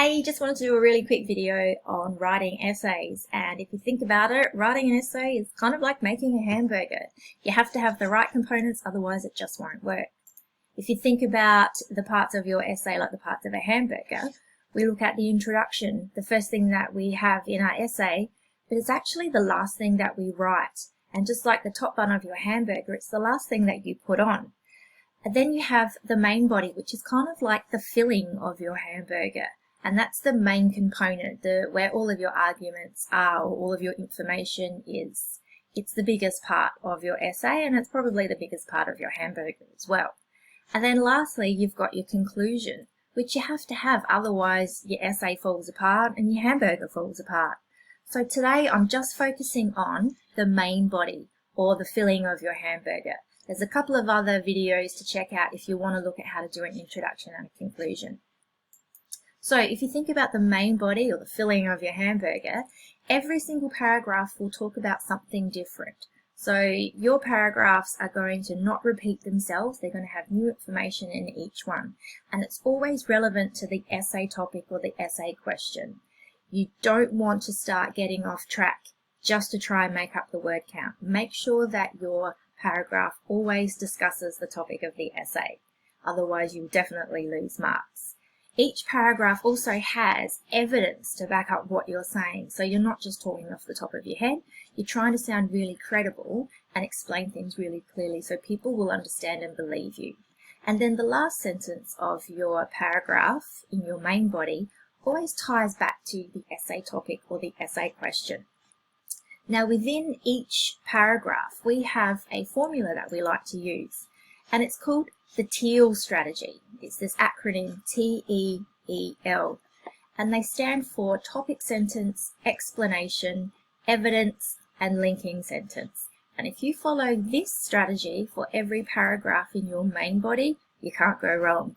Hey, just wanted to do a really quick video on writing essays, and if you think about it, writing an essay is kind of like making a hamburger. You have to have the right components, otherwise it just won't work. If you think about the parts of your essay like the parts of a hamburger, we look at the introduction, the first thing that we have in our essay, but it's actually the last thing that we write. And just like the top bun of your hamburger, it's the last thing that you put on. And then you have the main body, which is kind of like the filling of your hamburger. And that's the main component, where all of your arguments are, or all of your information is. It's the biggest part of your essay, and it's probably the biggest part of your hamburger as well. And then lastly, you've got your conclusion, which you have to have, otherwise your essay falls apart and your hamburger falls apart. So today I'm just focusing on the main body, or the filling of your hamburger. There's a couple of other videos to check out if you want to look at how to do an introduction and a conclusion. So if you think about the main body, or the filling of your hamburger, every single paragraph will talk about something different. So your paragraphs are going to not repeat themselves, they're going to have new information in each one. And it's always relevant to the essay topic or the essay question. You don't want to start getting off track just to try and make up the word count. Make sure that your paragraph always discusses the topic of the essay. Otherwise you'll definitely lose marks. Each paragraph also has evidence to back up what you're saying. So you're not just talking off the top of your head, you're trying to sound really credible and explain things really clearly so people will understand and believe you. And then the last sentence of your paragraph in your main body always ties back to the essay topic or the essay question. Now within each paragraph we have a formula that we like to use, and it's called the TEEL strategy. It's this acronym T.E.E.L, and they stand for topic sentence, explanation, evidence, and linking sentence. And if you follow this strategy for every paragraph in your main body, you can't go wrong.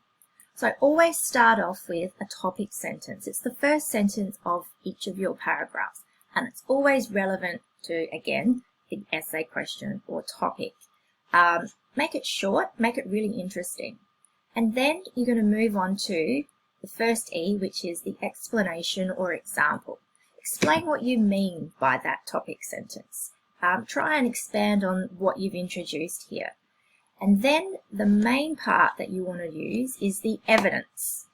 So always start off with a topic sentence. It's the first sentence of each of your paragraphs, and it's always relevant to, again, the essay question or topic. Make it short, make it really interesting. And then you're going to move on to the first E, which is the explanation or example. Explain what you mean by that topic sentence. Try and expand on what you've introduced here. And then the main part that you want to use is the evidence.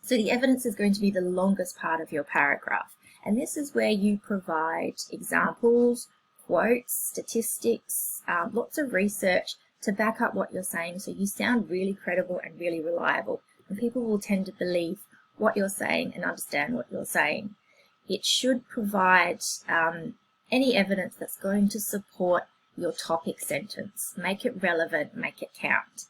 So the evidence is going to be the longest part of your paragraph. And this is where you provide examples, quotes, statistics, lots of research to back up what you're saying, so you sound really credible and really reliable, and people will tend to believe what you're saying and understand what you're saying. It should provide any evidence that's going to support your topic sentence. Make it relevant, make it count.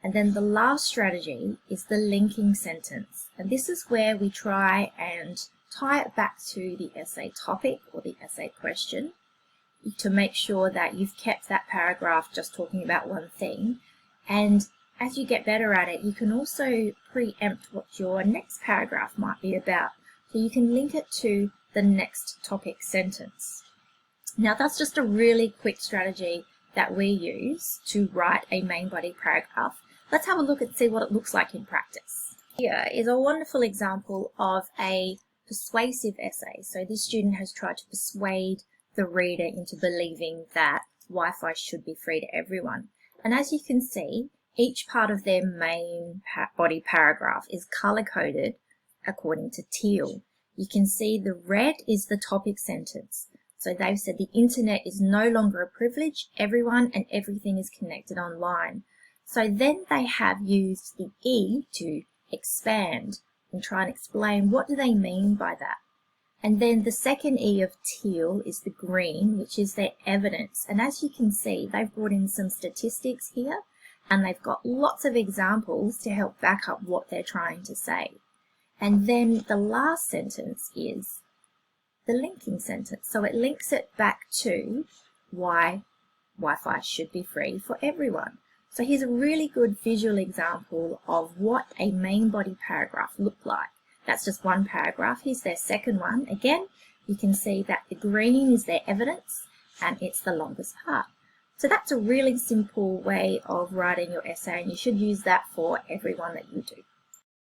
And then the last strategy is the linking sentence, and this is where we try and tie it back to the essay topic or the essay question, to make sure that you've kept that paragraph just talking about one thing. And as you get better at it, you can also preempt what your next paragraph might be about, so you can link it to the next topic sentence. Now that's just a really quick strategy that we use to write a main body paragraph. Let's have a look and see what it looks like in practice. Here is a wonderful example of a persuasive essay. So this student has tried to persuade the reader into believing that Wi-Fi should be free to everyone. And as you can see, each part of their main body paragraph is color-coded according to TEEL. You can see the red is the topic sentence. So they've said the internet is no longer a privilege, everyone and everything is connected online. So then they have used the E to expand and try and explain what do they mean by that. And then the second E of TEEL is the green, which is their evidence. And as you can see, they've brought in some statistics here, and they've got lots of examples to help back up what they're trying to say. And then the last sentence is the linking sentence. So it links it back to why Wi-Fi should be free for everyone. So here's a really good visual example of what a main body paragraph looked like. That's just one paragraph. Here's their second one. Again, you can see that the green is their evidence and it's the longest part. So that's a really simple way of writing your essay, and you should use that for every one that you do.